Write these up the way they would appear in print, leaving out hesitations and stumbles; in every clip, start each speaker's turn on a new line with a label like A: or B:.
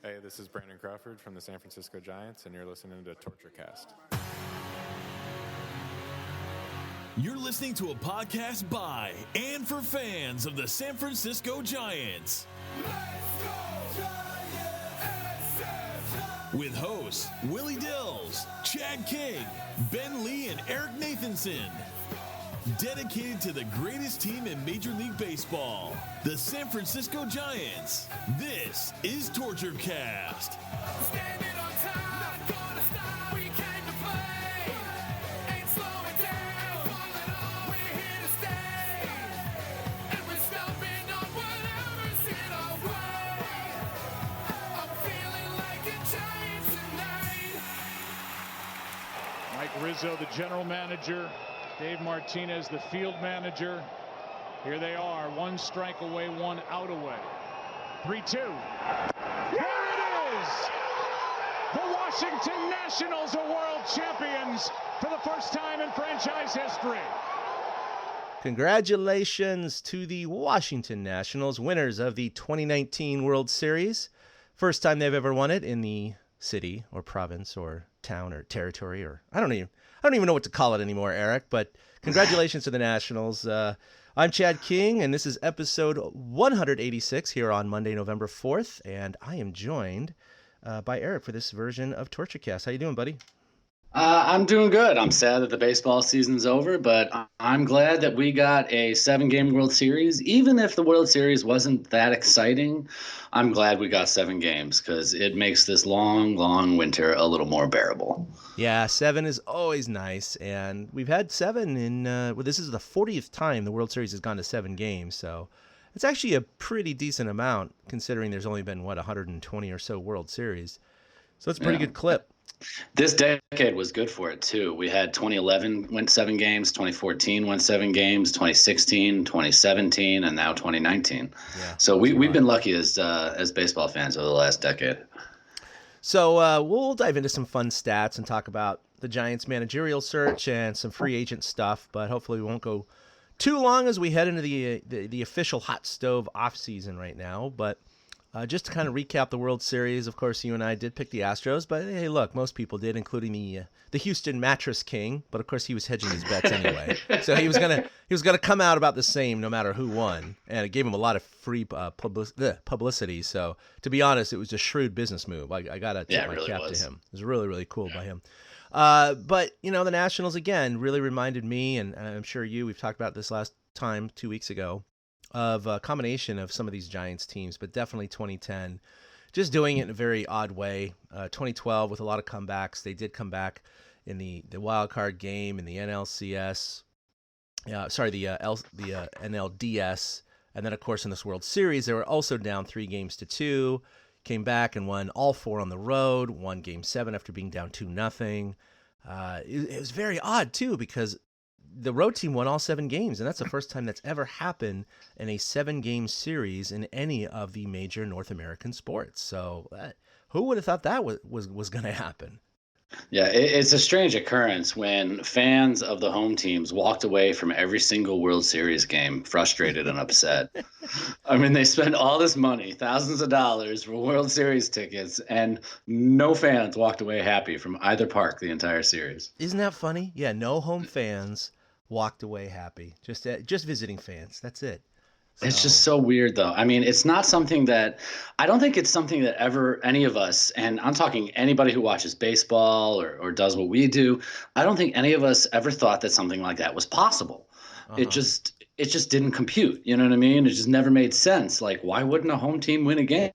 A: Hey, this is Brandon Crawford from the San Francisco Giants, and you're listening to TortureCast.
B: You're listening to a podcast by and for fans of the San Francisco Giants. Let's go, Giants! With hosts Willie Dills, Chad King, Ben Lee, and Eric Nathanson. Dedicated to the greatest team in Major League Baseball, the San Francisco Giants. This is TortureCast. Standing on top, not gonna stop. We came to play, ain't slowing down. Falling on, we're here to stay, and we're stomping on whatever's in our way. I'm feeling like a Giant tonight.
C: Mike Rizzo, the general manager. Dave Martinez, the field manager. Here they are, one strike away, one out away. 3-2. There it is! The Washington Nationals are world champions for the first time in franchise history.
D: Congratulations to the Washington Nationals, winners of the 2019 World Series. First time they've ever won it in the city or province or town or territory, or I don't even know what to call it anymore, Eric, but congratulations to the Nationals. I'm Chad King, and this is episode 186 here on Monday, November 4th, and I am joined by Eric for this version of TortureCast. How you doing, buddy?
E: I'm doing good. I'm sad that the baseball season's over, but I'm glad that we got a 7-game World Series. Even if the World Series wasn't that exciting, I'm glad we got 7 games because it makes this long, long winter a little more bearable.
D: Yeah, 7 is always nice, and we've had 7 in, this is the 40th time the World Series has gone to 7 games, so it's actually a pretty decent amount considering there's only been, 120 or so World Series. So it's a pretty good clip.
E: This decade was good for it, too. We had 2011 went 7 games, 2014 went 7 games, 2016, 2017, and now 2019. Yeah, so we've been lucky as baseball fans over the last decade.
D: So we'll dive into some fun stats and talk about the Giants' managerial search and some free agent stuff, but hopefully we won't go too long as we head into the official hot stove offseason right now. But just to kind of recap the World Series, of course, you and I did pick the Astros, but hey, look, most people did, including the Houston Mattress King. But of course, he was hedging his bets anyway, so he was gonna come out about the same no matter who won, and it gave him a lot of free publicity. So to be honest, it was a shrewd business move. I gotta tip my cap to him. It was really, really cool by him. But the Nationals again really reminded me, and I'm sure we've talked about this last time 2 weeks ago, of a combination of some of these Giants teams, but definitely 2010, just doing it in a very odd way. 2012 with a lot of comebacks. They did come back in the wild card game in the NLCS, the NLDS, and then of course in this World Series they were also down 3-2, came back and won all 4 on the road, won Game 7 after being down 2-0. It was very odd too because the road team won all 7 games, and that's the first time that's ever happened in a 7-game series in any of the major North American sports. So who would have thought that was going to happen?
E: Yeah, it's a strange occurrence when fans of the home teams walked away from every single World Series game frustrated and upset. I mean, they spent all this money, thousands of dollars for World Series tickets, and no fans walked away happy from either park the entire series.
D: Isn't that funny? Yeah, no home fans walked away happy. Just visiting fans. That's it. So.
E: It's just so weird, though. I mean, it's not something that I don't think it's something that ever any of us, and I'm talking anybody who watches baseball or does what we do, I don't think any of us ever thought that something like that was possible. It just didn't compute. You know what I mean? It just never made sense. Like, why wouldn't a home team win a game?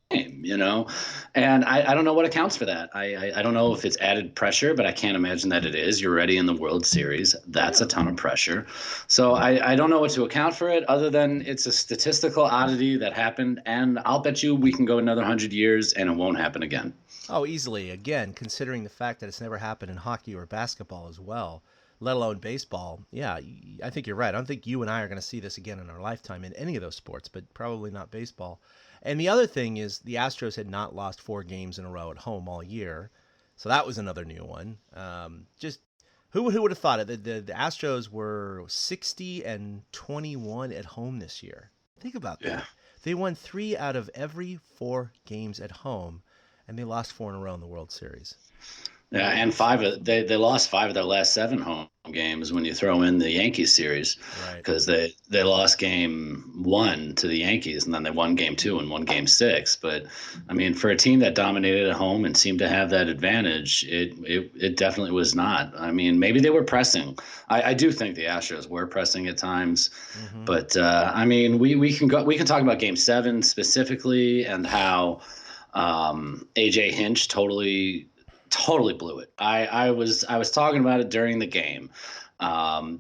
E: And I don't know what accounts for that. I don't know if it's added pressure, but I can't imagine that it is. You're already in the World Series. That's a ton of pressure. So I don't know what to account for it other than it's a statistical oddity that happened. And I'll bet you we can go another 100 years and it won't happen again.
D: Oh, easily. Again, considering the fact that it's never happened in hockey or basketball as well, let alone baseball. Yeah, I think you're right. I don't think you and I are going to see this again in our lifetime in any of those sports, but probably not baseball. And the other thing is the Astros had not lost 4 games in a row at home all year, so that was another new one. Just who would have thought it? The Astros were 60-21 at home this year. Think about that. They won 3 out of every 4 games at home. and they lost 4 in a row in the World Series.
E: Yeah, and they lost 5 of their last 7 home games when you throw in the Yankees series, because they lost game 1 to the Yankees, and then they won game 2 and won game 6. But I mean, for a team that dominated at home and seemed to have that advantage, it definitely was not. I mean, maybe they were pressing. I do think the Astros were pressing at times, but I mean, we can talk about game 7 specifically and how AJ Hinch totally blew it. I was talking about it during the game.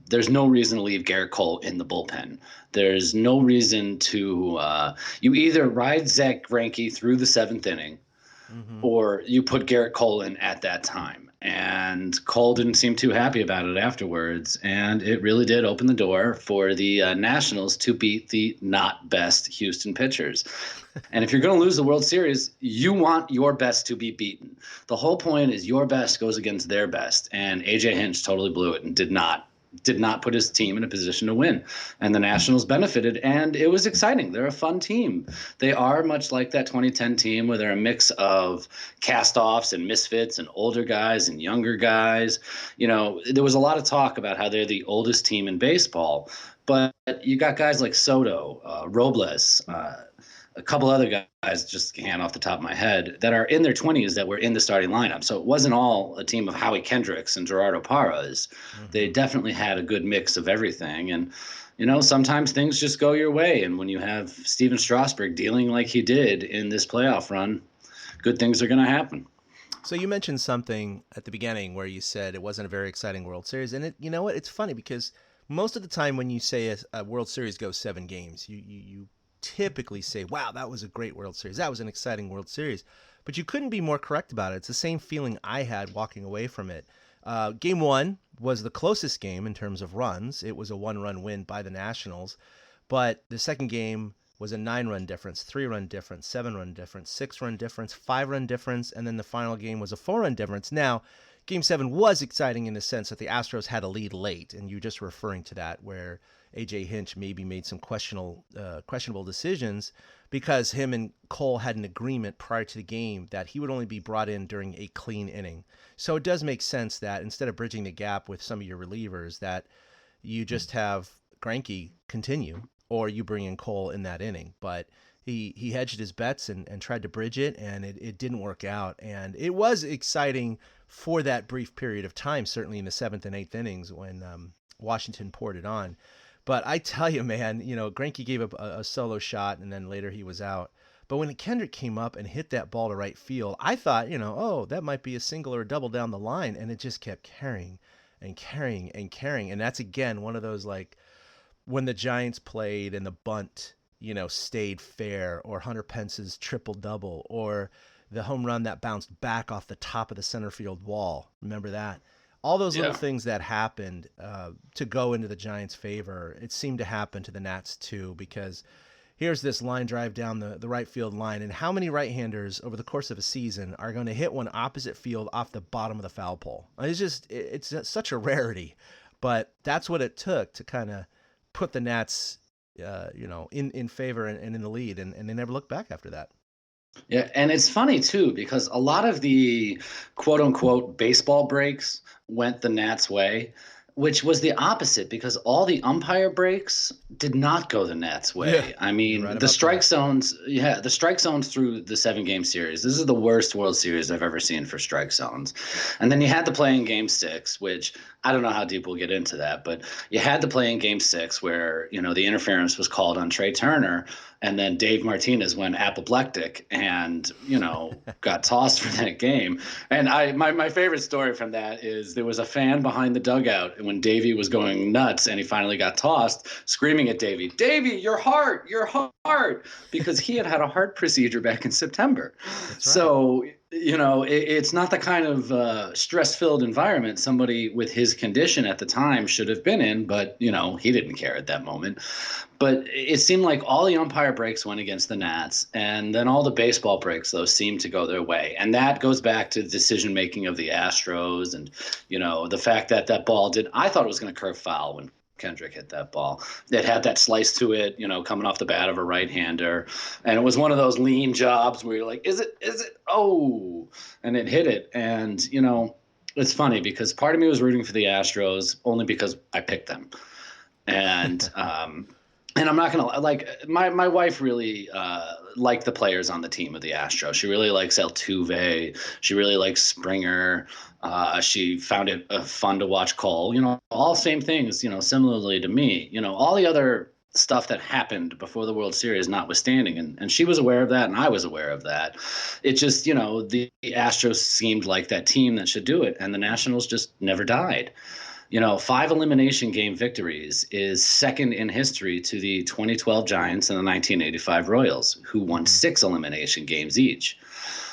E: There's no reason to leave Garrett Cole in the bullpen. There's no reason to you either ride Zach Greinke through the 7th inning, or you put Garrett Cole in at that time. And Cole didn't seem too happy about it afterwards, and it really did open the door for the Nationals to beat the not best Houston pitchers. And if you're going to lose the World Series, you want your best to be beaten. The whole point is your best goes against their best, and AJ Hinch totally blew it and did not put his team in a position to win. And the Nationals benefited, and it was exciting. They're a fun team. They are much like that 2010 team where they're a mix of cast-offs and misfits and older guys and younger guys. You know, there was a lot of talk about how they're the oldest team in baseball, but you got guys like Soto, Robles, a couple other guys, just hand off the top of my head, that are in their 20s that were in the starting lineup. So it wasn't all a team of Howie Kendricks and Gerardo Parras. They definitely had a good mix of everything. And, you know, sometimes things just go your way. And when you have Steven Strasburg dealing like he did in this playoff run, good things are going to happen.
D: So you mentioned something at the beginning where you said it wasn't a very exciting World Series. And you know what? It's funny because most of the time when you say a World Series goes 7 games, you typically say, wow, that was a great World Series. That was an exciting World Series. But you couldn't be more correct about it. It's the same feeling I had walking away from it. Game 1 was the closest game in terms of runs. It was a 1-run win by the Nationals. But the second game was a 9-run difference, 3-run difference, 7-run difference, 6-run difference, 5-run difference, and then the final game was a 4-run difference. Now, Game 7 was exciting in the sense that the Astros had a lead late, and you're just referring to that, where AJ Hinch maybe made some questionable decisions because him and Cole had an agreement prior to the game that he would only be brought in during a clean inning. So it does make sense that instead of bridging the gap with some of your relievers, that you just have Greinke continue, or you bring in Cole in that inning. But he hedged his bets and tried to bridge it, and it didn't work out. And it was exciting for that brief period of time, certainly in the 7th and 8th innings when Washington poured it on. But I tell you, man, you know, Greinke gave up a solo shot, and then later he was out. But when Kendrick came up and hit that ball to right field, I thought, you know, oh, that might be a single or a double down the line, and it just kept carrying and carrying and carrying. And that's, again, one of those, like, when the Giants played and the bunt, you know, stayed fair, or Hunter Pence's triple-double, or the home run that bounced back off the top of the center field wall. Remember that? All those little things that happened to go into the Giants' favor, it seemed to happen to the Nats too, because here's this line drive down the right field line, and how many right-handers over the course of a season are going to hit one opposite field off the bottom of the foul pole? It's such a rarity, but that's what it took to kind of put the Nats, in favor and in the lead, and they never looked back after that.
E: Yeah, and it's funny too, because a lot of the quote unquote baseball breaks went the Nats' way, which was the opposite, because all the umpire breaks did not go the Nats' way.
D: Yeah,
E: I mean, the strike zones through the 7-game series. This is the worst World Series I've ever seen for strike zones. And then you had to play in Game 6, which I don't know how deep we'll get into that, but you had to play in Game 6 where, you know, the interference was called on Trey Turner, and then Dave Martinez went apoplectic and, you know, got tossed for that game. And my favorite story from that is there was a fan behind the dugout when Davey was going nuts and he finally got tossed, screaming at Davey, your heart, because he had a heart procedure back in September. That's right. So, you know, it's not the kind of stress-filled environment somebody with his condition at the time should have been in, but, you know, he didn't care at that moment. But it seemed like all the umpire breaks went against the Nats, and then all the baseball breaks, though, seemed to go their way. And that goes back to the decision-making of the Astros and, you know, the fact that ball I thought it was going to curve foul when Kendrick hit that ball. It had that slice to it, coming off the bat of a right-hander. And it was one of those lean jobs where you're like, is it? Oh, and it hit it. And, it's funny because part of me was rooting for the Astros only because I picked them. And, and I'm not going to like my wife really liked the players on the team of the Astros. She really likes Altuve. She really likes Springer. She found it fun to watch Cole. All same things, similarly to me. All the other stuff that happened before the World Series notwithstanding. And she was aware of that, and I was aware of that. It just, the Astros seemed like that team that should do it, and the Nationals just never died. 5 elimination game victories is second in history to the 2012 Giants and the 1985 Royals, who won 6 elimination games each.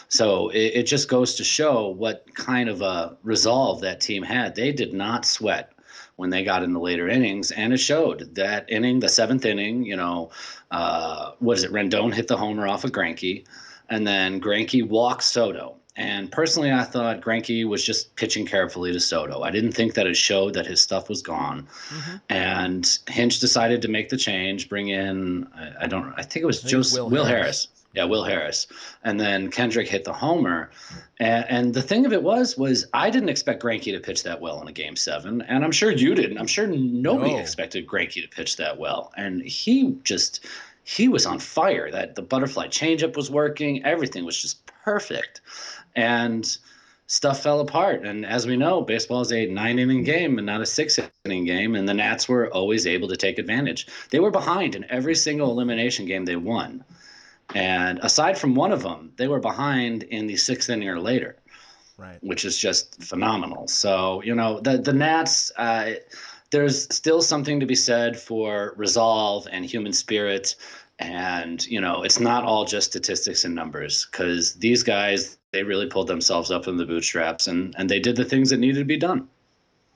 E: So it just goes to show what kind of a resolve that team had. They did not sweat when they got in the later innings, and it showed. That inning, the 7th inning, Rendon hit the homer off of Greinke, and then Greinke walked Soto. And personally, I thought Greinke was just pitching carefully to Soto. I didn't think that it showed that his stuff was gone. Mm-hmm. And Hinch decided to make the change, bring in, I think it was Will Harris. Yeah, Will Harris. And then Kendrick hit the homer. And the thing of it was I didn't expect Greinke to pitch that well in a Game 7. And I'm sure you didn't. I'm sure nobody expected Greinke to pitch that well. And he was on fire. That the butterfly changeup was working. Everything was just perfect. And stuff fell apart. And as we know, baseball is a 9-inning game and not a 6-inning game. And the Nats were always able to take advantage. They were behind in every single elimination game they won. And aside from one of them, they were behind in the 6th inning or later,
D: right?
E: Which is just phenomenal. So, the Nats, there's still something to be said for resolve and human spirit. And, it's not all just statistics and numbers, because these guys, they really pulled themselves up in the bootstraps and they did the things that needed to be done.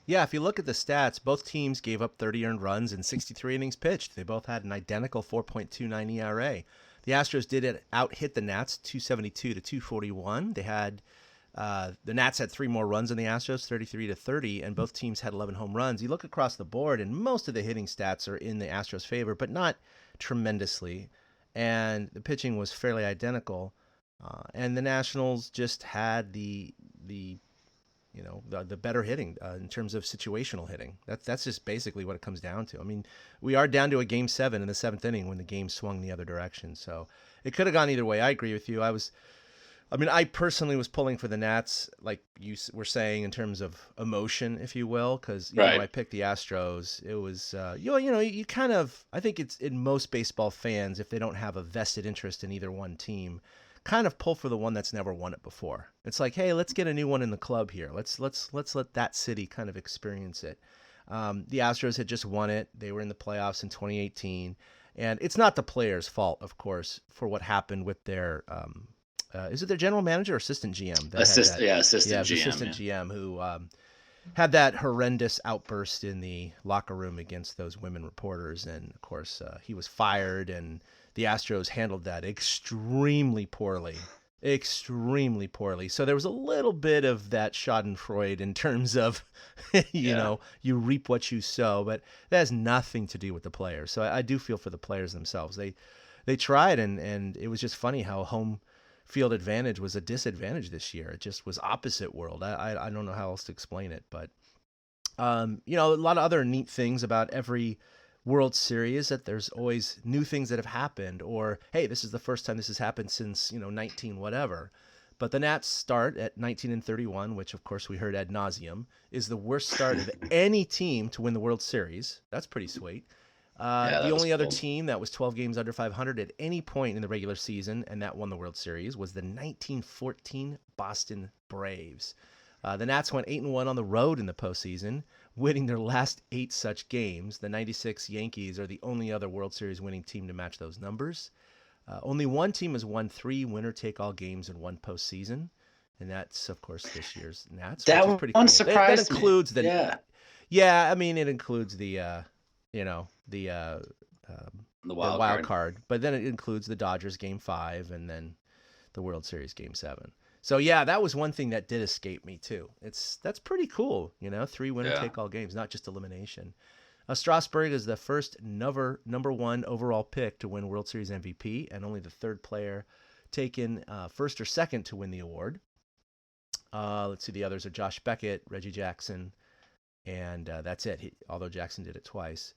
D: Yeah, if you look at the stats, both teams gave up 30 earned runs in 63 innings pitched. They both had an identical 4.29 ERA. The Astros did out-hit the Nats 272 to 241. They had the Nats had 3 more runs than the Astros, 33 to 30, and both teams had 11 home runs. You look across the board, and most of the hitting stats are in the Astros' favor, but not tremendously. And the pitching was fairly identical. And the Nationals just had the better hitting in terms of situational hitting. That's just basically what it comes down to. I mean, we are down to a Game 7 in the 7th inning when the game swung the other direction. So it could have gone either way. I agree with you. I personally was pulling for the Nats, like you were saying, in terms of emotion, if you will, because I picked the Astros. It was, you kind of, I think it's in most baseball fans, if they don't have a vested interest in either one team, kind of pull for the one that's never won it before. It's like, hey, let's get a new one in the club here. Let's let that city kind of experience it. The Astros had just won it. They were in the playoffs in 2018, and it's not the players' fault, of course, for what happened with their. Is it their general manager or assistant GM?
E: Assistant
D: GM who had that horrendous outburst in the locker room against those women reporters, and of course he was fired, and the Astros handled that extremely poorly. So there was a little bit of that schadenfreude in terms of, you reap what you sow, but that has nothing to do with the players. So I do feel for the players themselves. They tried, and it was just funny how home field advantage was a disadvantage this year. It just was opposite world. I don't know how else to explain it, but a lot of other neat things about every World Series, that there's always new things that have happened, or hey, this is the first time this has happened since 19 whatever. But the Nats start at 19-31, which of course we heard ad nauseum, is the worst start of any team to win the World Series. That's pretty sweet. The only other team that was 12 games under 500 at any point in the regular season and that won the World Series was the 1914 Boston Braves. The Nats went 8-1 on the road in the postseason, winning their last 8 such games. The 96 Yankees are the only other World Series winning team to match those numbers. Only one team has won 3 winner-take-all games in one postseason, and that's, of course, this year's Nats.
E: That
D: which is pretty
E: one
D: cool.
E: surprised
D: that includes
E: me.
D: It includes the wild card, but then it includes the Dodgers Game 5 and then the World Series Game 7. So yeah, that was one thing that did escape me too. That's pretty cool, 3 winner take all games, not just elimination. Strasburg is the first number one overall pick to win World Series MVP, and only the third player taken first or second to win the award. Let's see, the others are Josh Beckett, Reggie Jackson, and that's it, although Jackson did it twice.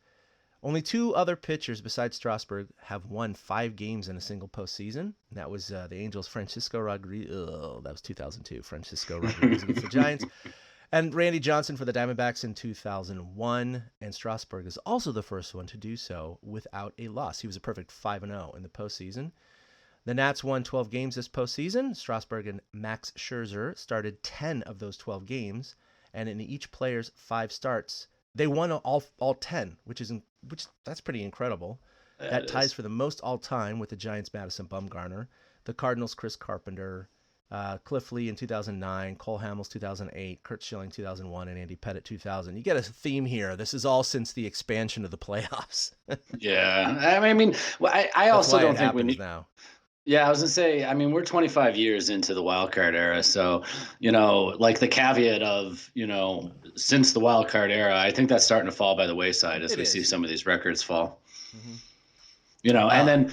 D: Only two other pitchers besides Strasburg have won 5 games in a single postseason. That was the Angels' Francisco Rodriguez. That was 2002. Francisco Rodriguez against the Giants. And Randy Johnson for the Diamondbacks in 2001. And Strasburg is also the first one to do so without a loss. He was a perfect 5-0 in the postseason. The Nats won 12 games this postseason. Strasburg and Max Scherzer started 10 of those 12 games. And in each player's 5 starts, they won all 10, which that's pretty incredible. That ties for the most all time with the Giants' Madison Bumgarner, the Cardinals' Chris Carpenter, Cliff Lee in 2009, Cole Hamels 2008, Curt Schilling 2001, and Andy Pettitte 2000. You get a theme here. This is all since the expansion of the playoffs.
E: Yeah, I mean, I also don't think we need
D: now.
E: Yeah, I was gonna say, I mean, we're 25 years into the wild card era, so like the caveat of since the wild card era, I think that's starting to fall by the wayside as we see some of these records fall. Mm-hmm. And then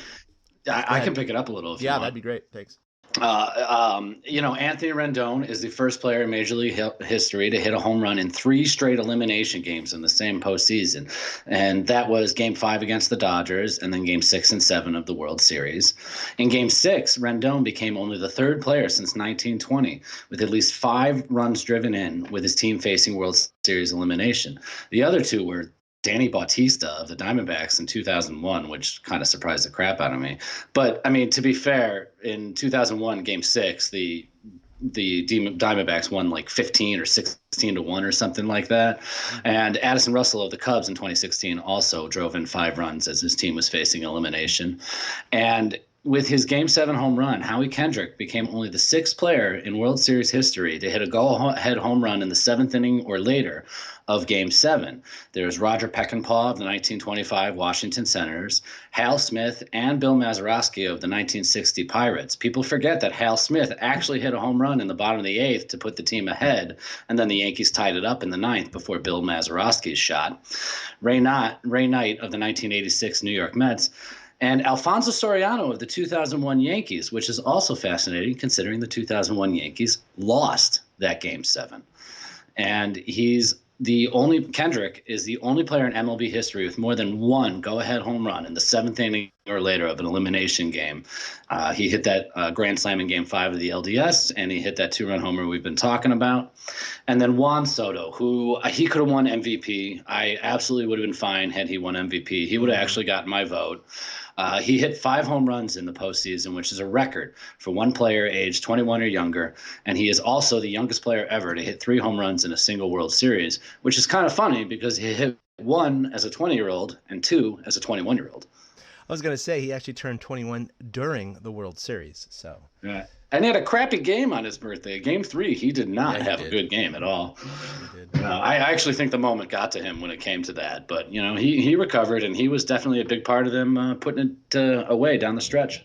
E: I can pick it up a little if you want.
D: That'd be great. Thanks.
E: Anthony Rendon is the first player in Major League history to hit a home run in 3 straight elimination games in the same postseason. And that was Game 5 against the Dodgers and then Game 6 and 7 of the World Series. In Game 6, Rendon became only the 3rd player since 1920 with at least 5 runs driven in with his team facing World Series elimination. The other 2 were Danny Bautista of the Diamondbacks in 2001, which kind of surprised the crap out of me. But, I mean, to be fair, in 2001, Game 6, the Diamondbacks won like 15 or 16-1 or something like that. And Addison Russell of the Cubs in 2016 also drove in 5 runs as his team was facing elimination. And with his Game 7 home run, Howie Kendrick became only the 6th player in World Series history to hit a go-ahead home run in the 7th inning or later of Game 7. There's Roger Peckinpah of the 1925 Washington Senators, Hal Smith, and Bill Mazeroski of the 1960 Pirates. People forget that Hal Smith actually hit a home run in the bottom of the 8th to put the team ahead, and then the Yankees tied it up in the 9th before Bill Mazeroski's shot. Ray Knight of the 1986 New York Mets, and Alfonso Soriano of the 2001 Yankees, which is also fascinating considering the 2001 Yankees lost that Game 7. And Kendrick is the only player in MLB history with more than 1 go-ahead home run in the 7th inning or later of an elimination game. He hit that grand slam in Game 5 of the LDS, and he hit that 2-run homer we've been talking about. And then Juan Soto, who he could have won MVP. I absolutely would have been fine had he won MVP. He would have actually gotten my vote. He hit 5 home runs in the postseason, which is a record for one player aged 21 or younger. And he is also the youngest player ever to hit 3 home runs in a single World Series, which is kind of funny because he hit 1 as a 20-year-old and 2 as a 21-year-old.
D: I was going to say he actually turned 21 during the World Series. So
E: yeah. And he had a crappy game on his birthday. Game 3, he did not have a good game at all. He did. I actually think the moment got to him when it came to that. But, he recovered, and he was definitely a big part of them putting it away down the stretch.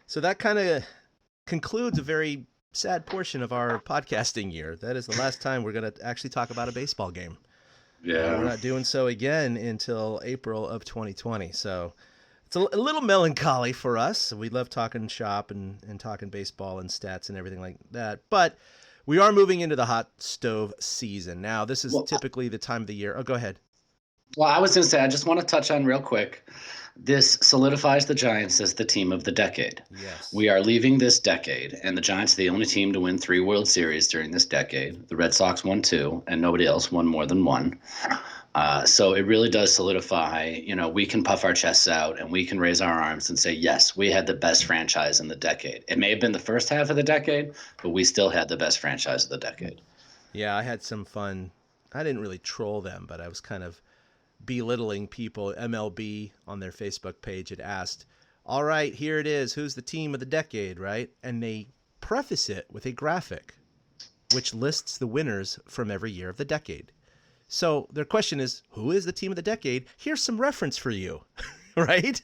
D: So that kind of concludes a very sad portion of our podcasting year. That is the last time we're going to actually talk about a baseball game.
E: Yeah.
D: We're not doing so again until April of 2020. So it's a little melancholy for us. We love talking shop and talking baseball and stats and everything like that. But we are moving into the hot stove season. Now, this is typically the time of the year. Oh, go ahead.
E: Well, I was going to say, I just want to touch on real quick. This solidifies the Giants as the team of the decade.
D: Yes.
E: We are leaving this decade, and the Giants are the only team to win 3 World Series during this decade. The Red Sox won 2, and nobody else won more than 1. So it really does solidify, we can puff our chests out and we can raise our arms and say, yes, we had the best franchise in the decade. It may have been the first half of the decade, but we still had the best franchise of the decade.
D: Yeah, I had some fun. I didn't really troll them, but I was kind of belittling people. MLB on their Facebook page had asked, all right, here it is. Who's the team of the decade, right? And they preface it with a graphic which lists the winners from every year of the decade. So their question is, who is the team of the decade? Here's some reference for you, right?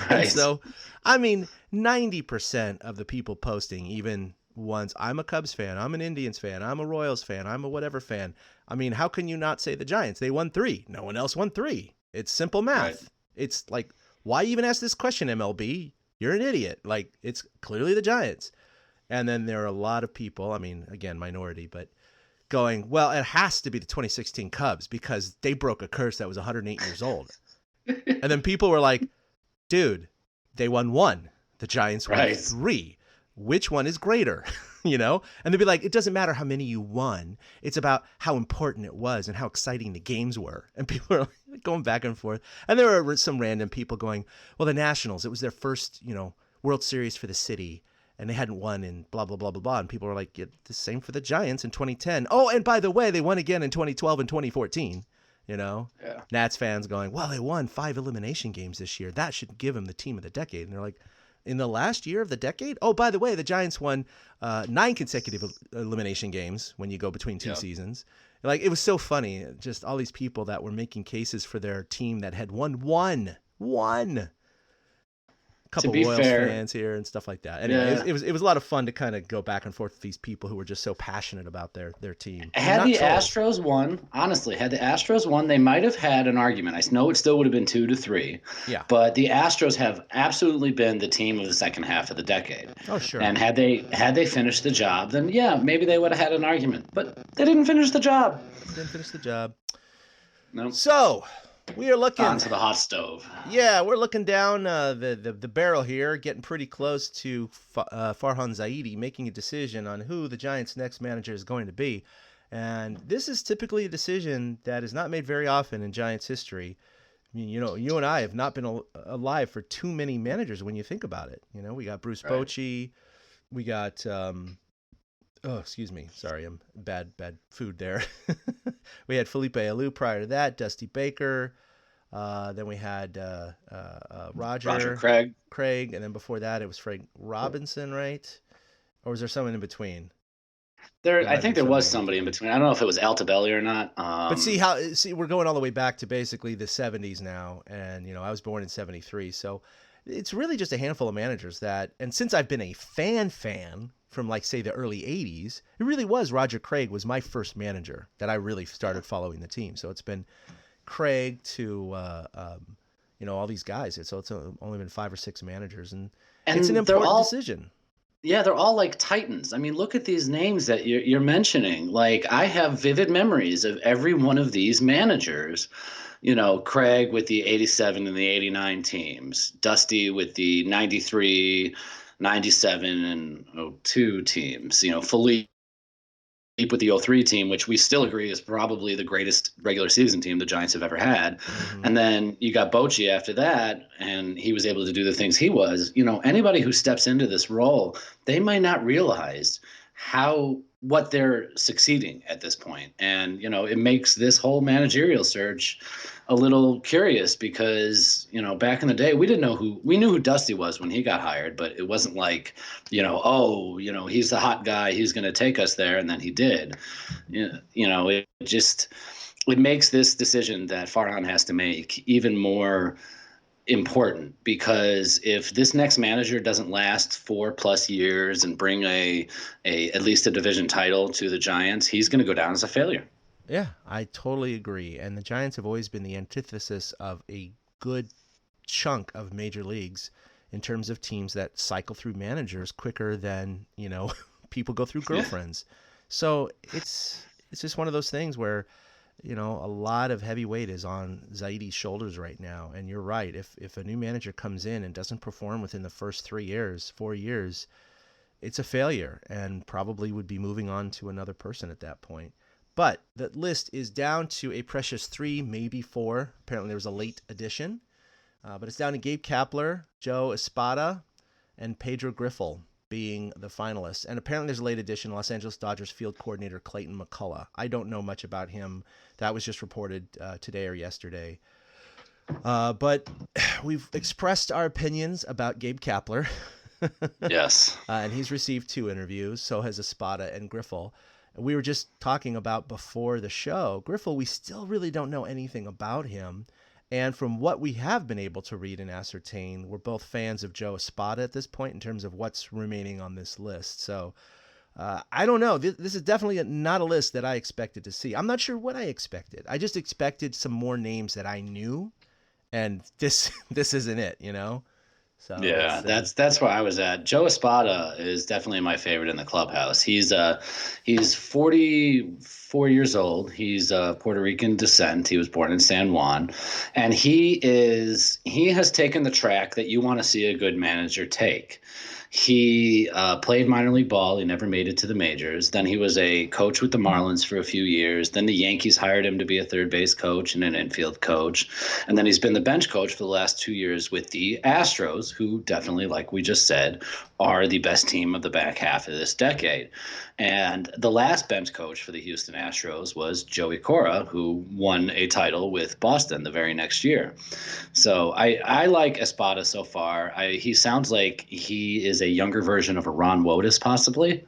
D: And so, 90% of the people posting, even ones. I'm a Cubs fan. I'm an Indians fan. I'm a Royals fan. I'm a whatever fan. I mean, how can you not say the Giants? They won 3. No one else won 3. It's simple math.
E: Right.
D: It's like, why even ask this question, MLB? You're an idiot. Like, it's clearly the Giants. And then there are a lot of people, I mean, again, minority, but going, well, it has to be the 2016 Cubs because they broke a curse that was 108 years old. And then people were like, dude, they won 1. The Giants won 3. Which one is greater? And they'd be like, it doesn't matter how many you won. It's about how important it was and how exciting the games were. And people are like going back and forth. And there were some random people going, well, the Nationals, it was their first, World Series for the city. And they hadn't won in blah, blah, blah, blah, blah. And people were like, yeah, the same for the Giants in 2010. Oh, and by the way, they won again in 2012 and 2014. Yeah. Nats fans going, well, they won 5 elimination games this year. That should give them the team of the decade. And they're like, in the last year of the decade? Oh, by the way, the Giants won 9 consecutive elimination games when you go between 2 seasons. Like, it was so funny. Just all these people that were making cases for their team that had won one. Couple Royals fans here and stuff like that. Anyway, it was a lot of fun to kind of go back and forth with these people who were just so passionate about their team.
E: Had the Astros won, they might have had an argument. I know it still would have been 2-3.
D: Yeah.
E: But the Astros have absolutely been the team of the second half of the decade.
D: Oh, sure.
E: And had they finished the job, then yeah, maybe they would have had an argument. But they didn't finish the job. No.
D: So we are looking
E: onto the hot stove.
D: Yeah, we're looking down the barrel here, getting pretty close to Farhan Zaidi making a decision on who the Giants' next manager is going to be. And this is typically a decision that is not made very often in Giants history. I mean, you and I have not been alive for too many managers when you think about it. We got Bruce Bochy, we got excuse me, sorry, I'm bad food there. We had Felipe Alou prior to that, Dusty Baker. Then we had Roger Craig, and then before that it was Frank Robinson, right? Or was there someone in between?
E: I think there was somebody in between. I don't know if it was Altobelli or not.
D: But see, we're going all the way back to basically the 70s now, and I was born in 73, so it's really just a handful of managers that. And since I've been a fan from say the early 80s, it really was Roger Craig was my first manager that I really started following the team. So it's been Craig to all these guys. So it's only been 5 or 6 managers, and it's an important decision.
E: Yeah, they're all like titans. I mean, look at these names that you're mentioning. Like, I have vivid memories of every one of these managers. Craig with the 87 and the 89 teams, Dusty with the 93, 97, and 02 teams. Philippe with the 03 team, which we still agree is probably the greatest regular season team the Giants have ever had. Mm-hmm. And then you got Bochy after that, and he was able to do the things he was. Anybody who steps into this role, they might not realize what they're succeeding at this point. And, it makes this whole managerial search a little curious because, back in the day, we knew who Dusty was when he got hired, but it wasn't like, he's the hot guy, he's going to take us there. And then he did. It makes this decision that Farhan has to make even more important, because if this next manager doesn't last 4+ years and bring at least a division title to the Giants, he's going to go down as a failure.
D: Yeah, I totally agree. And the Giants have always been the antithesis of a good chunk of major leagues in terms of teams that cycle through managers quicker than, people go through girlfriends. Yeah. So it's just one of those things where, a lot of heavy weight is on Zaidi's shoulders right now. And you're right. If a new manager comes in and doesn't perform within the first 4 years, it's a failure and probably would be moving on to another person at that point. But the list is down to a precious 3, maybe 4. Apparently there was a late addition. But it's down to Gabe Kapler, Joe Espada, and Pedro Griffel being the finalists. And apparently there's a late addition, Los Angeles Dodgers field coordinator Clayton McCullough. I don't know much about him. That was just reported today or yesterday. But we've expressed our opinions about Gabe Kapler.
E: Yes.
D: And he's received 2 interviews. So has Espada and Griffel. We were just talking about before the show, Griffel, we still really don't know anything about him. And from what we have been able to read and ascertain, we're both fans of Joe Espada at this point in terms of what's remaining on this list. So I don't know. This is definitely not a list that I expected to see. I'm not sure what I expected. I just expected some more names that I knew, and this isn't it, you know? So
E: Yeah, that's where I was at. Joe Espada is definitely my favorite in the clubhouse. He's 44 years old. He's Puerto Rican descent. He was born in San Juan, and he has taken the track that you want to see a good manager take. He played minor league ball. He never made it to the majors. Then he was a coach with the Marlins for a few years. Then the Yankees hired him to be a third base coach and an infield coach. And then he's been the bench coach for the last 2 years with the Astros, who definitely, like we just said, are the best team of the back half of this decade. And the last bench coach for the Houston Astros was Joey Cora, who won a title with Boston the very next year. So I like Espada so far. He sounds like he is a younger version of a Ron Wotus, possibly.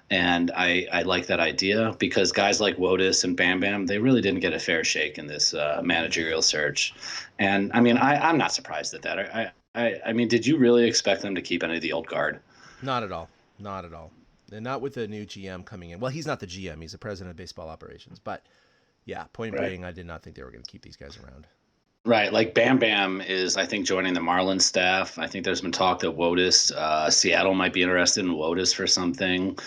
E: And I like that idea because guys like Wotus and Bam Bam, they really didn't get a fair shake in this managerial search. And I mean, I'm not surprised at that. I mean, did you really expect them to keep any of the old guard?
D: Not at all. Not at all. And not with the new GM coming in. Well, he's not the GM. He's the president of baseball operations. But yeah, point being, I did not think they were going to keep these guys around.
E: Right. Like Bam Bam is, I think, joining the Marlins staff. I think there's been talk that Wotus, Seattle might be interested in Wotus for something.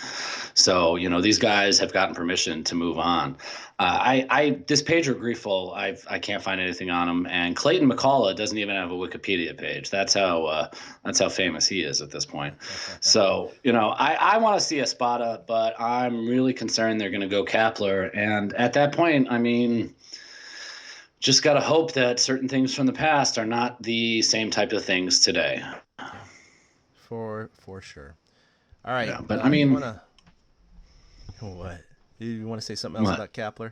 E: So, you know, these guys have gotten permission to move on. This page of Grieful, I can't find anything on him. And Clayton McCullough doesn't even have a Wikipedia page. That's how famous he is at this point. So, you know, I want to see Espada, but I'm really concerned they're going to go Kapler. And at that point, I mean, just got to hope that certain things from the past are not the same type of things today.
D: For sure. All right.
E: Yeah, but I mean,
D: what? You want to say something else about Kapler?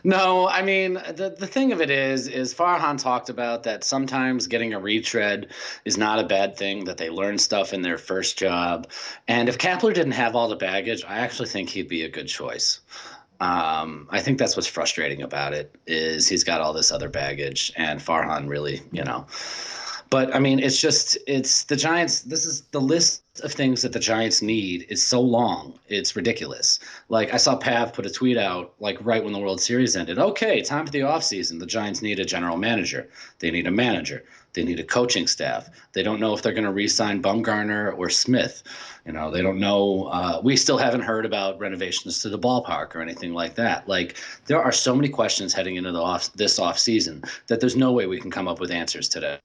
E: No, I mean, the thing of it is Farhan talked about that sometimes getting a retread is not a bad thing, that they learn stuff in their first job. And if Kapler didn't have all the baggage, I actually think he'd be a good choice. I think that's what's frustrating about it is he's got all this other baggage and Farhan really, you know, but I mean, it's the Giants. This is the list of things that the Giants need is so long. It's ridiculous. Like I saw Pav put a tweet out like right when the World Series ended. Okay, time for the offseason. The Giants need a general manager. They need a manager. They need a coaching staff. They don't know if they're going to re-sign Bumgarner or Smith. You know, they don't know. We still haven't heard about renovations to the ballpark or anything like that. Like there are so many questions heading into this offseason that there's no way we can come up with answers today.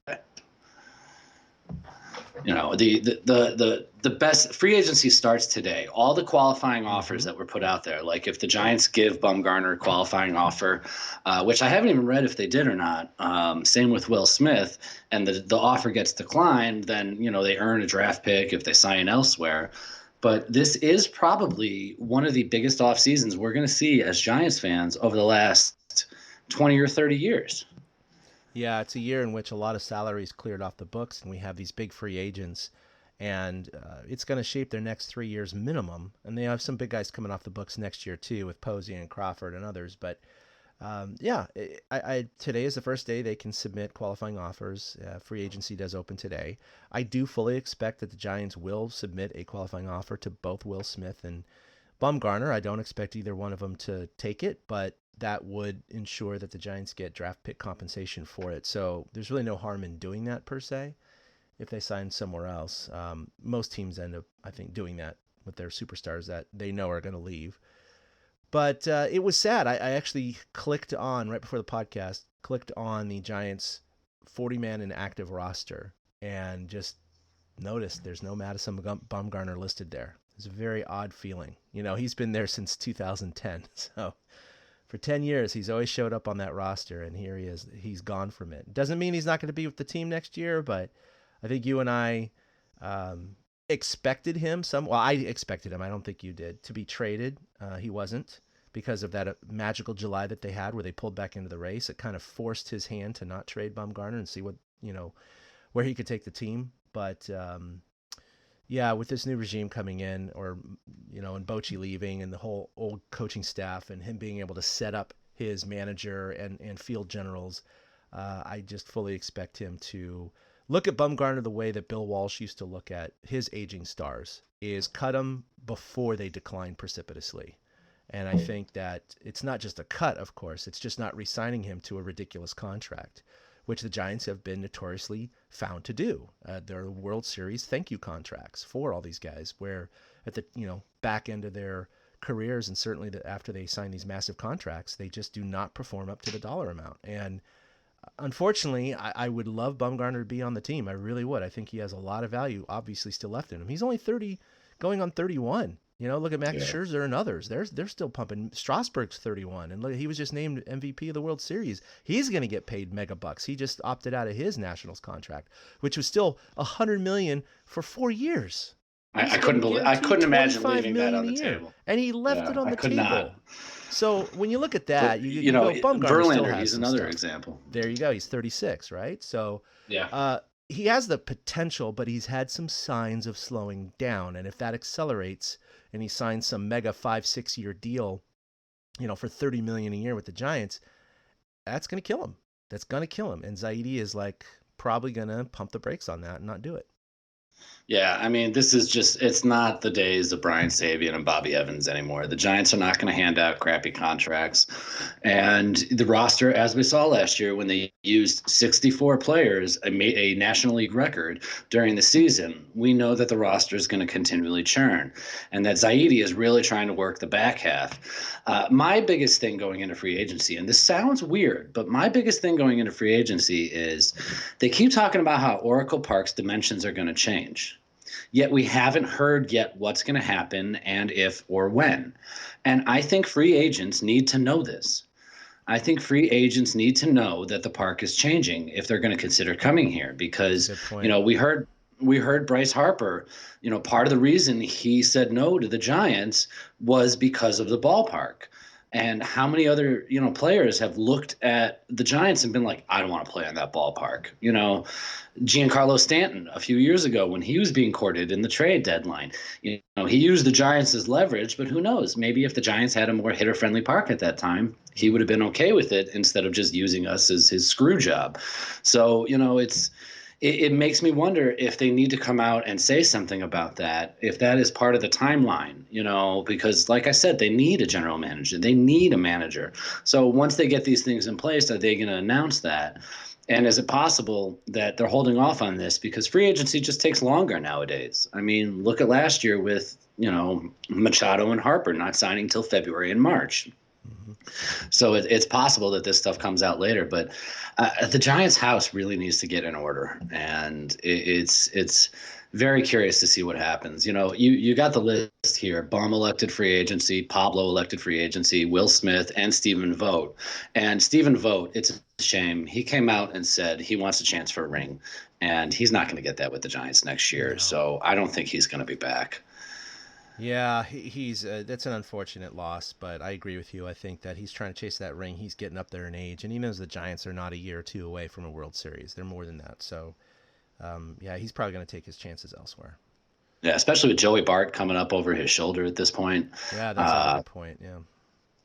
E: You know, the best free agency starts today. All the qualifying offers that were put out there, like if the Giants give Bumgarner a qualifying offer, which I haven't even read if they did or not. Same with Will Smith, and the offer gets declined, then you know they earn a draft pick if they sign elsewhere. But this is probably one of the biggest off seasons we're going to see as Giants fans over the last 20 or 30 years.
D: Yeah, it's a year in which a lot of salaries cleared off the books, and we have these big free agents, and it's going to shape their next 3 years minimum. And they have some big guys coming off the books next year too, with Posey and Crawford and others. But today is the first day they can submit qualifying offers. Free agency does open today. I do fully expect that the Giants will submit a qualifying offer to both Will Smith and Bumgarner. I don't expect either one of them to take it, but that would ensure that the Giants get draft pick compensation for it. So there's really no harm in doing that per se if they sign somewhere else. Most teams end up, I think, doing that with their superstars that they know are going to leave. But it was sad. I actually clicked on, right before the podcast, the Giants' 40-man inactive roster and just noticed there's no Madison Bumgarner listed there. It's a very odd feeling. You know, he's been there since 2010, so for 10 years, he's always showed up on that roster, and here he is. He's gone from it. Doesn't mean he's not going to be with the team next year, but I think you and I expected him. I expected him. I don't think you did, to be traded. He wasn't because of that magical July that they had where they pulled back into the race. It kind of forced his hand to not trade Bumgarner and see where he could take the team. But yeah, with this new regime coming in, and Bochy leaving and the whole old coaching staff and him being able to set up his manager and field generals, I just fully expect him to look at Bumgarner the way that Bill Walsh used to look at his aging stars. is cut them before they decline precipitously. And I think that it's not just a cut, of course. It's just not re-signing him to a ridiculous contract, which the Giants have been notoriously found to do. There are World Series thank you contracts for all these guys, where at the back end of their careers, and certainly after they sign these massive contracts, they just do not perform up to the dollar amount. And unfortunately, I would love Bumgarner to be on the team. I really would. I think he has a lot of value, obviously, still left in him. He's only 30, going on 31. Look at Max Scherzer and others. They're still pumping. Strasburg's 31, and look, he was just named MVP of the World Series. He's going to get paid mega bucks. He just opted out of his Nationals contract, which was still $100 million for 4 years.
E: I couldn't imagine leaving that on the table.
D: And he left it on the table.
E: Not.
D: So when you look at that, you go, Bumgarner
E: Verlander,
D: still has
E: he's
D: some
E: another
D: stuff.
E: example.
D: There you go. He's 36, right? So
E: yeah.
D: He has the potential, but he's had some signs of slowing down. And if that accelerates and he signs some mega 5-6 year deal, for $30 million a year with the Giants, that's going to kill him. That's going to kill him. And Zaidi is probably going to pump the brakes on that and not do it.
E: Yeah, I mean, it's not the days of Brian Sabian and Bobby Evans anymore. The Giants are not going to hand out crappy contracts. And the roster, as we saw last year when they used 64 players, a National League record during the season, we know that the roster is going to continually churn. And that Zaidi is really trying to work the back half. My biggest thing going into free agency, and this sounds weird, but my biggest thing going into free agency is they keep talking about how Oracle Park's dimensions are going to change. Yet we haven't heard yet what's going to happen and if or when. And I think free agents need to know this. I think free agents need to know that the park is changing if they're going to consider coming here, because we heard Bryce Harper, part of the reason he said no to the Giants was because of the ballpark. And how many other, players have looked at the Giants and been like, I don't want to play on that ballpark. Giancarlo Stanton a few years ago when he was being courted in the trade deadline, he used the Giants as leverage, but who knows? Maybe if the Giants had a more hitter-friendly park at that time, he would have been okay with it instead of just using us as his screw job. So, it makes me wonder if they need to come out and say something about that, if that is part of the timeline, because like I said, they need a general manager. They need a manager. So once they get these things in place, are they going to announce that? And is it possible that they're holding off on this because free agency just takes longer nowadays? I mean, look at last year with, Machado and Harper not signing till February and March. So it's possible that this stuff comes out later, but the Giants' house really needs to get in order, and it's very curious to see what happens. You got the list here: Baum elected free agency, Pablo elected free agency, Will Smith, and Stephen Vogt. And Stephen Vogt, it's a shame. He came out and said he wants a chance for a ring, and he's not going to get that with the Giants next year. No. So I don't think he's going to be back.
D: Yeah, he's that's an unfortunate loss, but I agree with you. I think that he's trying to chase that ring. He's getting up there in age, and he knows the Giants are not a year or two away from a World Series. They're more than that. So, he's probably going to take his chances elsewhere.
E: Yeah, especially with Joey Bart coming up over his shoulder at this point.
D: Yeah, that's a good point, yeah.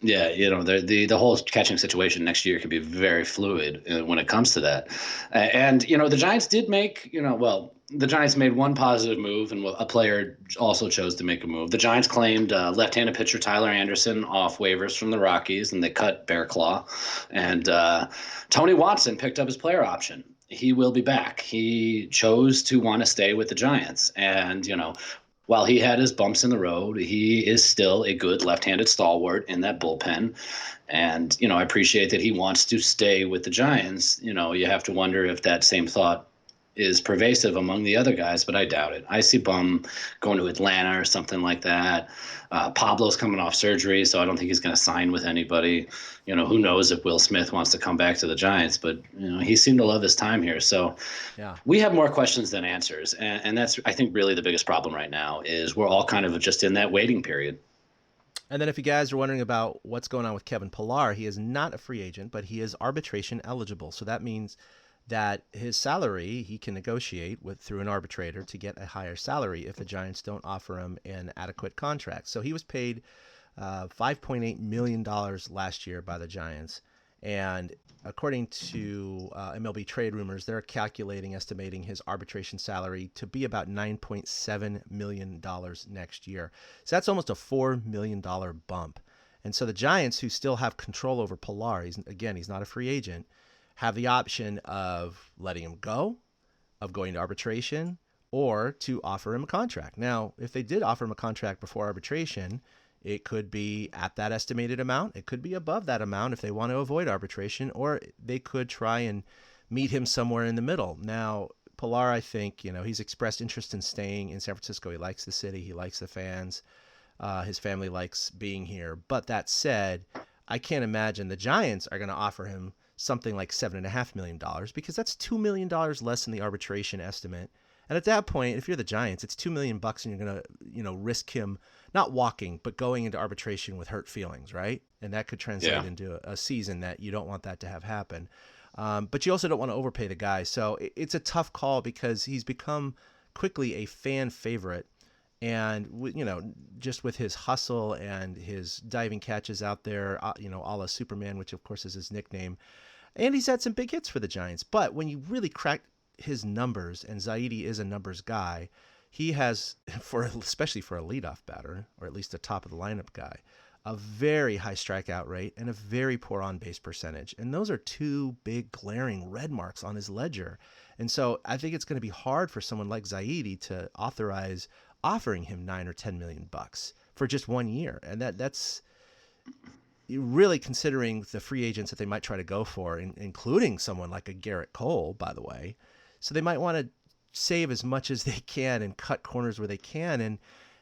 E: Yeah, the whole catching situation next year could be very fluid when it comes to that. And, the Giants did make, the Giants made one positive move, and a player also chose to make a move. The Giants claimed left-handed pitcher Tyler Anderson off waivers from the Rockies, and they cut Bear Claw. And Tony Watson picked up his player option. He will be back. He chose to want to stay with the Giants. And, while he had his bumps in the road, he is still a good left-handed stalwart in that bullpen. And, I appreciate that he wants to stay with the Giants. You have to wonder if that same thought is pervasive among the other guys, but I doubt it. I see Bum going to Atlanta or something like that. Pablo's coming off surgery, so I don't think he's going to sign with anybody. Who knows if Will Smith wants to come back to the Giants, but, he seemed to love his time here. So we have more questions than answers. And that's, I think, really the biggest problem right now is we're all kind of just in that waiting period.
D: And then if you guys are wondering about what's going on with Kevin Pillar, he is not a free agent, but he is arbitration eligible. So that means that his salary he can negotiate through an arbitrator to get a higher salary if the Giants don't offer him an adequate contract. So he was paid $5.8 million last year by the Giants, And according to MLB Trade Rumors, they're estimating his arbitration salary to be about $9.7 million next year. So that's almost a $4 million bump. And so the Giants, who still have control over Pilar, he's not a free agent, have the option of letting him go, of going to arbitration, or to offer him a contract. Now, if they did offer him a contract before arbitration, it could be at that estimated amount. It could be above that amount if they want to avoid arbitration, or they could try and meet him somewhere in the middle. Now, Pilar, I think, he's expressed interest in staying in San Francisco. He likes the city. He likes the fans. His family likes being here. But that said, I can't imagine the Giants are going to offer him something like $7.5 million, because that's $2 million less than the arbitration estimate. And at that point, if you're the Giants, it's $2 million and you're going to, risk him not walking, but going into arbitration with hurt feelings, right? And that could translate into a season that you don't want that to have happen. But you also don't want to overpay the guy. So it's a tough call because he's become quickly a fan favorite. And, just with his hustle and his diving catches out there, a la Superman, which of course is his nickname. And he's had some big hits for the Giants. But when you really crack his numbers, and Zaidi is a numbers guy, he has, especially for a leadoff batter, or at least a top of the lineup guy, a very high strikeout rate and a very poor on-base percentage. And those are two big glaring red marks on his ledger. And so I think it's going to be hard for someone like Zaidi to authorize offering him $9 or $10 million for just 1 year. And that's really considering the free agents that they might try to go for, including someone like a Garrett Cole, by the way. So they might want to save as much as they can and cut corners where they can. And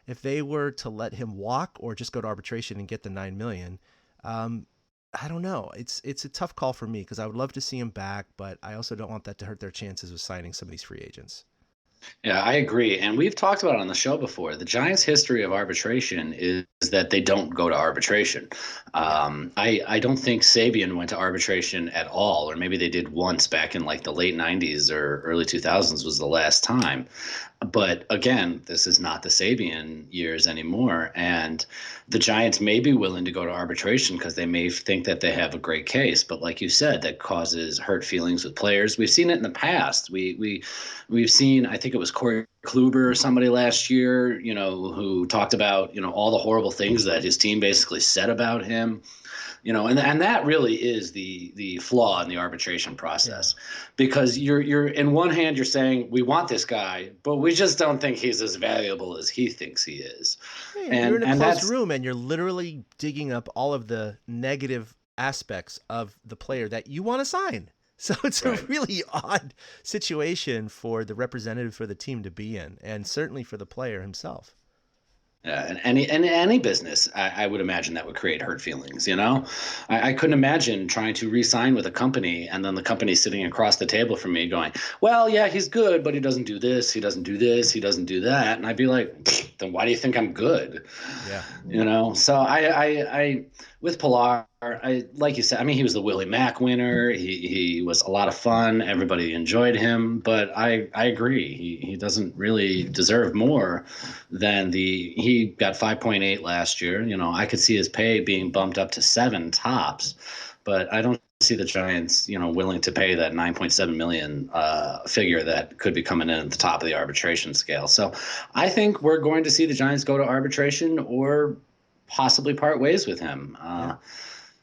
D: if they were to let him walk or just go to arbitration and get the $9 million, I don't know. It's a tough call for me because I would love to see him back, but I also don't want that to hurt their chances of signing some of these free agents.
E: Yeah, I agree. And we've talked about it on the show before. The Giants' history of arbitration is that they don't go to arbitration. I don't think Sabian went to arbitration at all, or maybe they did once back in like the late 90s or early 2000s was the last time. But again, this is not the Sabian years anymore. And the Giants may be willing to go to arbitration because they may think that they have a great case. But like you said, that causes hurt feelings with players. We've seen it in the past. We've seen, I think it was Corey Kluber or somebody last year, who talked about, all the horrible things that his team basically said about him. And that really is the flaw in the arbitration process, because you're in one hand, you're saying we want this guy, but we just don't think he's as valuable as he thinks he is.
D: Yeah, you're in a closed room and you're literally digging up all of the negative aspects of the player that you want to sign. So it's a really odd situation for the representative for the team to be in, and certainly for the player himself.
E: And any business, I would imagine that would create hurt feelings. I couldn't imagine trying to re-sign with a company and then the company sitting across the table from me going, well, yeah, he's good, but he doesn't do this, he doesn't do this, he doesn't do that. And I'd be like, then why do you think I'm good? Yeah. So I with Pilar, like you said, he was the Willie Mack winner. He was a lot of fun. Everybody enjoyed him, but I agree. He doesn't really deserve more than he got 5.8 last year. I could see his pay being bumped up to 7 tops, but I don't see the Giants, willing to pay that 9.7 million figure that could be coming in at the top of the arbitration scale. So I think we're going to see the Giants go to arbitration or possibly part ways with him.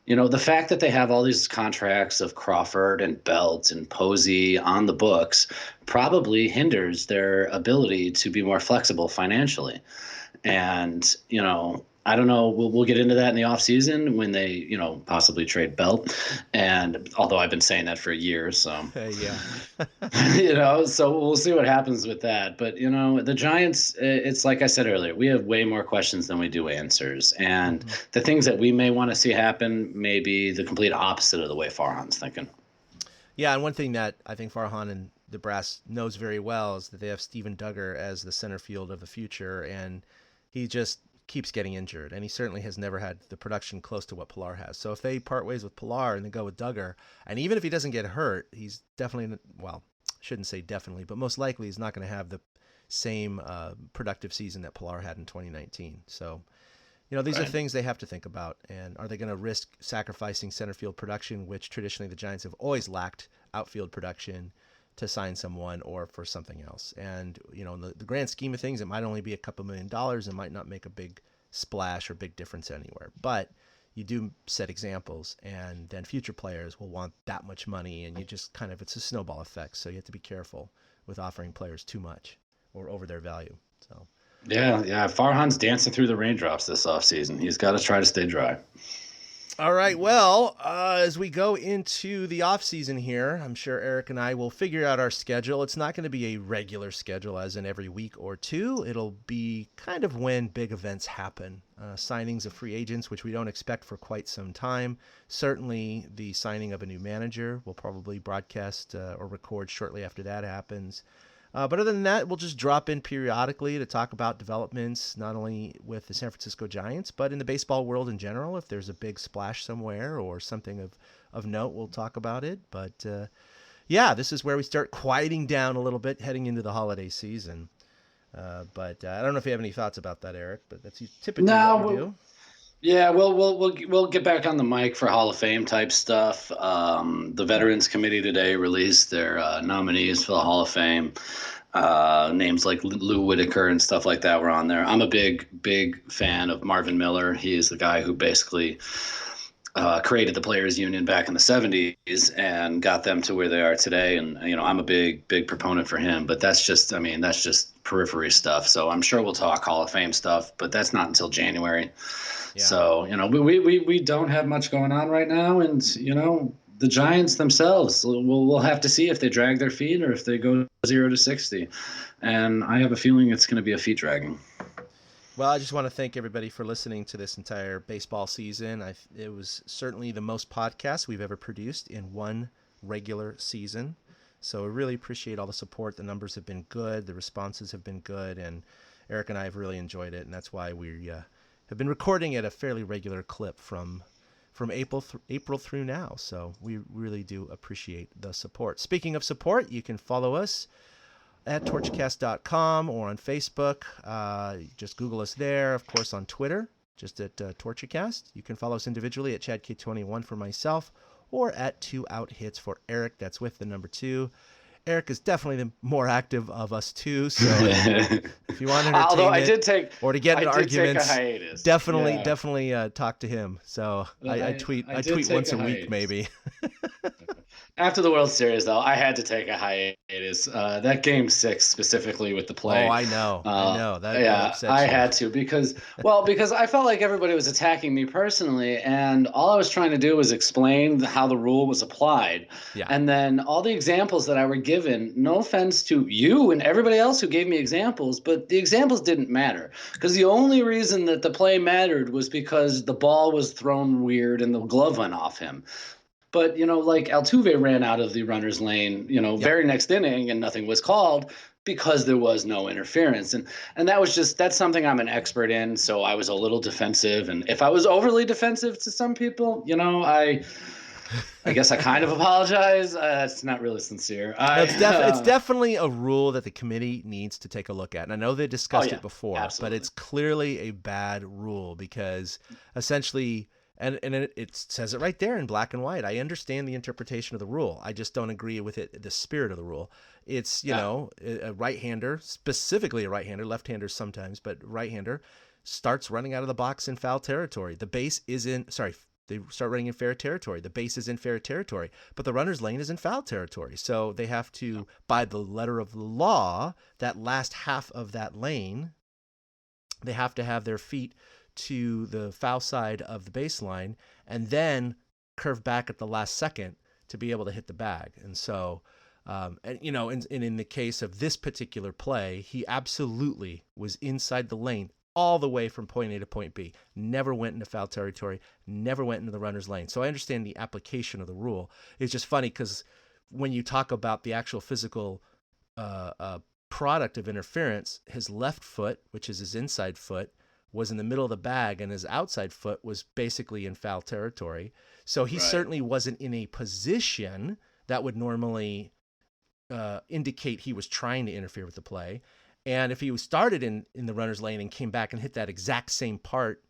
E: The fact that they have all these contracts of Crawford and Belt and Posey on the books probably hinders their ability to be more flexible financially. And, I don't know. We'll get into that in the offseason when they, possibly trade Belt. And although I've been saying that for a year, so so we'll see what happens with that. But the Giants, it's like I said earlier, we have way more questions than we do answers, and the things that we may want to see happen may be the complete opposite of the way Farhan's thinking.
D: Yeah, and one thing that I think Farhan and the brass knows very well is that they have Steven Duggar as the center field of the future, and he just keeps getting injured, and he certainly has never had the production close to what Pilar has. So if they part ways with Pilar and they go with Duggar, and even if he doesn't get hurt, he's definitely, shouldn't say definitely, but most likely he's not going to have the same productive season that Pilar had in 2019. So, These are things they have to think about. And are they going to risk sacrificing center field production, which traditionally the Giants have always lacked outfield production, to sign someone or for something else? And, in the grand scheme of things, it might only be a couple $1 million. It might not make a big splash or big difference anywhere. But you do set examples, and then future players will want that much money, and you just it's a snowball effect. So you have to be careful with offering players too much or over their value. So.
E: Yeah. Farhan's dancing through the raindrops this offseason. He's got to try to stay dry.
D: All right. Well, as we go into the offseason here, I'm sure Eric and I will figure out our schedule. It's not going to be a regular schedule as in every week or two. It'll be kind of when big events happen. Signings of free agents, which we don't expect for quite some time. Certainly the signing of a new manager. We'll probably broadcast or record shortly after that happens. But other than that, we'll just drop in periodically to talk about developments, not only with the San Francisco Giants, but in the baseball world in general. If there's a big splash somewhere or something of note, we'll talk about it. But this is where we start quieting down a little bit heading into the holiday season. But I don't know if you have any thoughts about that, Eric, but that's typically what we do.
E: Yeah, we'll get back on the mic for Hall of Fame type stuff. The Veterans Committee today released their nominees for the Hall of Fame. Names like Lou Whitaker and stuff like that were on there. I'm a big fan of Marvin Miller. He is the guy who basically created the Players Union back in the 70s and got them to where they are today. And, I'm a big proponent for him, but that's just periphery stuff. So I'm sure we'll talk Hall of Fame stuff, but that's not until January. Yeah. So, we don't have much going on right now. And, the Giants themselves, we'll have to see if they drag their feet or if they go 0-60. And I have a feeling it's going to be a feet dragging.
D: Well, I just want to thank everybody for listening to this entire baseball season. It was certainly the most podcasts we've ever produced in one regular season. So I really appreciate all the support. The numbers have been good. The responses have been good. And Eric and I have really enjoyed it. And that's why we have been recording at a fairly regular clip from April through now. So we really do appreciate the support. Speaking of support, you can follow us at TortureCast.com or on Facebook. Just Google us there. Of course, on Twitter, just at TortureCast. You can follow us individually at ChadK21 for myself or at 2 Out Hits for Eric. That's with the number 2. Eric is definitely the more active of us two. So if you want entertainment,
E: although I did take,
D: or to get in arguments,
E: take a hiatus.
D: Definitely talk to him. So I tweet once a week maybe.
E: After the World Series, though, I had to take a hiatus. That Game 6 specifically with the play.
D: Oh, I know.
E: I had to because I felt like everybody was attacking me personally, and all I was trying to do was explain how the rule was applied. Yeah. And then all the examples that I were given, no offense to you and everybody else who gave me examples, but the examples didn't matter because the only reason that the play mattered was because the ball was thrown weird and the glove went off him. But, like Altuve ran out of the runner's lane, very next inning and nothing was called because there was no interference. And that's something I'm an expert in. So I was a little defensive. And if I was overly defensive to some people, I guess I kind of apologize. It's not really sincere.
D: It's definitely a rule that the committee needs to take a look at. And I know they discussed it before, absolutely. But it's clearly a bad rule because essentially – And it says it right there in black and white. I understand the interpretation of the rule. I just don't agree with the spirit of the rule. It's, a right-hander, specifically a right-hander, left-handers sometimes, but right-hander starts running out of the box in foul territory. They start running in fair territory. The base is in fair territory, but the runner's lane is in foul territory. So they have to, by the letter of the law, that last half of that lane, they have to have their feet to the foul side of the baseline and then curve back at the last second to be able to hit the bag. And so, in the case of this particular play, he absolutely was inside the lane all the way from point A to point B, never went into foul territory, never went into the runner's lane. So I understand the application of the rule. It's just funny because when you talk about the actual physical product of interference, his left foot, which is his inside foot, was in the middle of the bag, and his outside foot was basically in foul territory. So he certainly wasn't in a position that would normally indicate he was trying to interfere with the play. And if he was started in the runner's lane and came back and hit that exact same part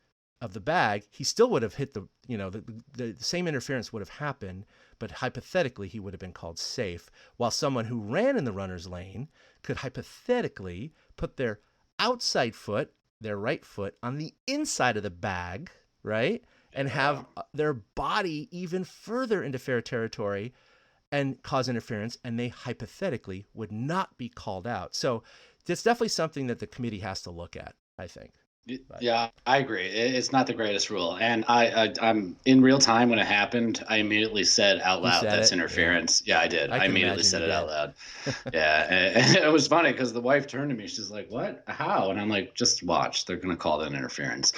D: of the bag, he still would have hit the same interference would have happened, but hypothetically he would have been called safe, while someone who ran in the runner's lane could hypothetically put their outside foot, their right foot, on the inside of the bag, right? And have their body even further into fair territory and cause interference, and they hypothetically would not be called out. So it's definitely something that the committee has to look at, I think.
E: Yeah, I agree. It's not the greatest rule. And I'm in real time when it happened, I immediately said out loud, that's interference. Yeah, I did. I immediately said it out loud. Yeah. And it was funny because the wife turned to me. She's like, what? How? And I'm like, just watch. They're going to call that an interference.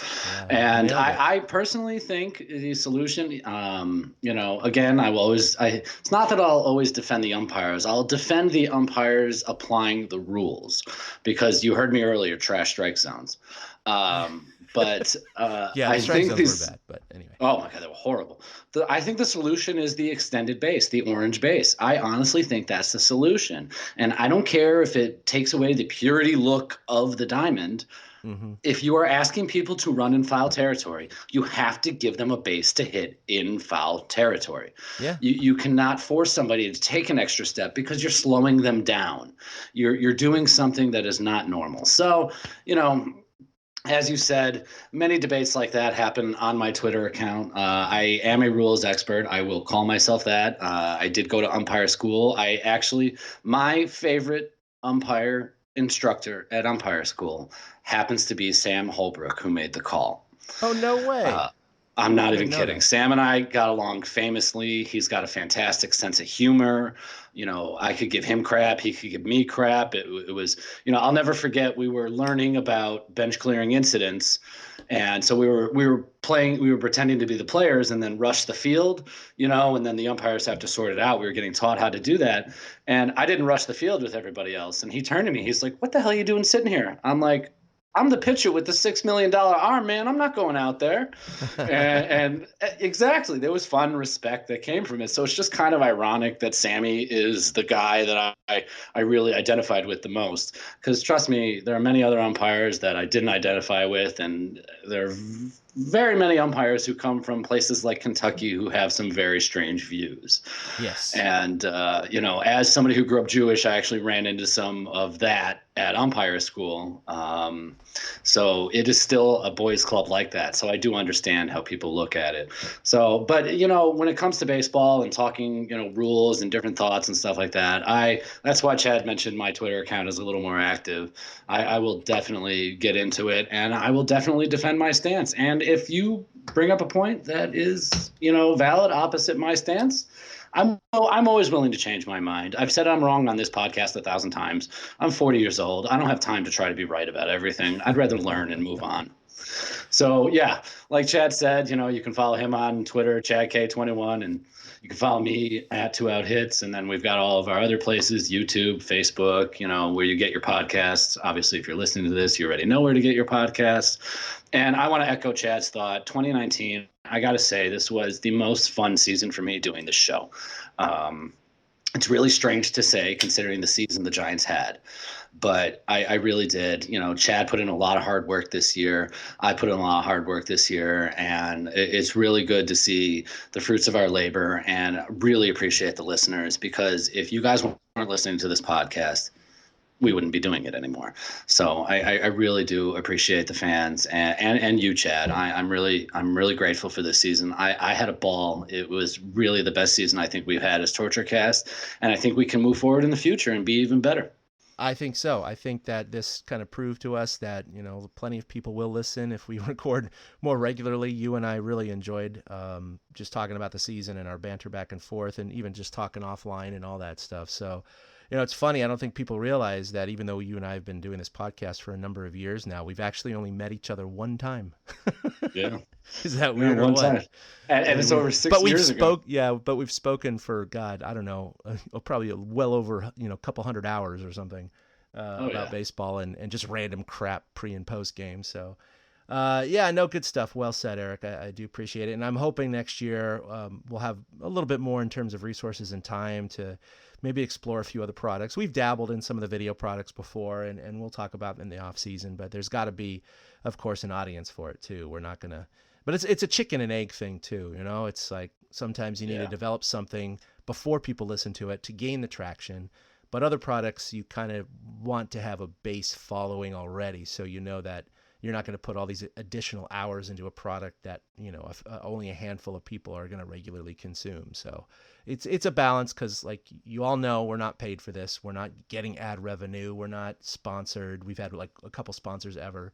E: Yeah, and I personally think the solution, again, it's not that I'll always defend the umpires. I'll defend the umpires applying the rules, because you heard me earlier, trash strike zones. But I think these were bad, but anyway. Oh my God, they were horrible. I think the solution is the extended base, the orange base. I honestly think that's the solution. And I don't care if it takes away the purity look of the diamond. Mm-hmm. If you are asking people to run in foul territory, you have to give them a base to hit in foul territory. Yeah. You cannot force somebody to take an extra step because you're slowing them down. You're doing something that is not normal. So, as you said, many debates like that happen on my Twitter account. I am a rules expert. I will call myself that. I did go to umpire school. My favorite umpire instructor at umpire school happens to be Sam Holbrook, who made the call.
D: Oh, no way.
E: I'm not even kidding. Sam and I got along famously. He's got a fantastic sense of humor. I could give him crap. He could give me crap. It was, I'll never forget, we were learning about bench clearing incidents. And so we were pretending to be the players and then rush the field, and then the umpires have to sort it out. We were getting taught how to do that. And I didn't rush the field with everybody else. And he turned to me. He's like, what the hell are you doing sitting here? I'm like, I'm the pitcher with the $6 million arm, man. I'm not going out there. and exactly, there was fun respect that came from it. So it's just kind of ironic that Sammy is the guy that I really identified with the most. Because trust me, there are many other umpires that I didn't identify with, and there are very many umpires who come from places like Kentucky who have some very strange views. Yes. And, as somebody who grew up Jewish, I actually ran into some of that at umpire school. So it is still a boys club like that. So I do understand how people look at it. So, but, when it comes to baseball and talking, rules and different thoughts and stuff like that, that's why Chad mentioned my Twitter account is a little more active. I will definitely get into it, and I will definitely defend my stance. And if you bring up a point that is, valid opposite my stance, I'm always willing to change my mind. I've said I'm wrong on this podcast 1,000 times. I'm 40 years old. I don't have time to try to be right about everything. I'd rather learn and move on. So, yeah, like Chad said, you can follow him on Twitter, ChadK21, and you can follow me at 2OutHits. And then we've got all of our other places, YouTube, Facebook, where you get your podcasts. Obviously, if you're listening to this, you already know where to get your podcasts. And I want to echo Chad's thought. 2019, I got to say, this was the most fun season for me doing this show. It's really strange to say, considering the season the Giants had. But I really did. Chad put in a lot of hard work this year. I put in a lot of hard work this year. And it's really good to see the fruits of our labor, and really appreciate the listeners, because if you guys weren't listening to this podcast, we wouldn't be doing it anymore. So I really do appreciate the fans and you, Chad. I'm really grateful for this season. I had a ball. It was really the best season I think we've had as TortureCast, and I think we can move forward in the future and be even better.
D: I think so. I think that this kind of proved to us that, plenty of people will listen if we record more regularly. You and I really enjoyed just talking about the season and our banter back and forth, and even just talking offline and all that stuff. So, it's funny. I don't think people realize that even though you and I have been doing this podcast for a number of years now, we've actually only met each other one time.
E: Yeah.
D: Is that weird?
E: One time. And it's over 6 years ago.
D: Yeah, but we've spoken for, God, I don't know, probably well over, a couple hundred hours or something about baseball and just random crap pre and post game. So, no, good stuff. Well said, Eric. I do appreciate it. And I'm hoping next year we'll have a little bit more in terms of resources and time to maybe explore a few other products. We've dabbled in some of the video products before, and we'll talk about them in the off season, but there's got to be of course, an audience for it too. We're not gonna, but it's a chicken and egg thing too. It's like sometimes you need to develop something before people listen to it to gain the traction. But other products, you kind of want to have a base following already, so that you're not going to put all these additional hours into a product that only a handful of people are going to regularly consume. So it's a balance, because like you all know, we're not paid for this. We're not getting ad revenue. We're not sponsored. We've had like a couple sponsors ever.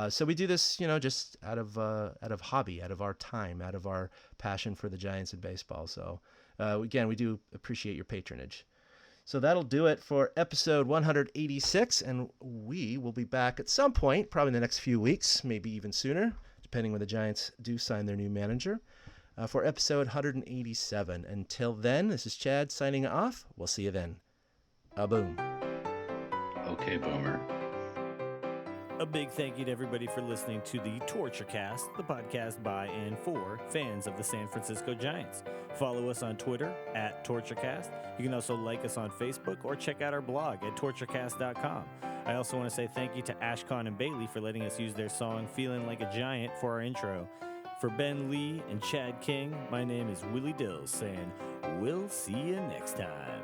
D: So we do this, just out of hobby, out of our time, out of our passion for the Giants and baseball. So again, we do appreciate your patronage. So that'll do it for episode 186, and we will be back at some point, probably in the next few weeks, maybe even sooner, depending when the Giants do sign their new manager, for episode 187. Until then, this is Chad signing off. We'll see you then. Boom.
E: Okay, Boomer.
F: A big thank you to everybody for listening to the TortureCast, the podcast by and for fans of the San Francisco Giants. Follow us on Twitter at TortureCast. You can also like us on Facebook or check out our blog at torturecast.com. I also want to say thank you to Ashcon and Bailey for letting us use their song Feeling Like a Giant for our intro. For Ben Lee and Chad King, my name is Willie Dills saying, we'll see you next time.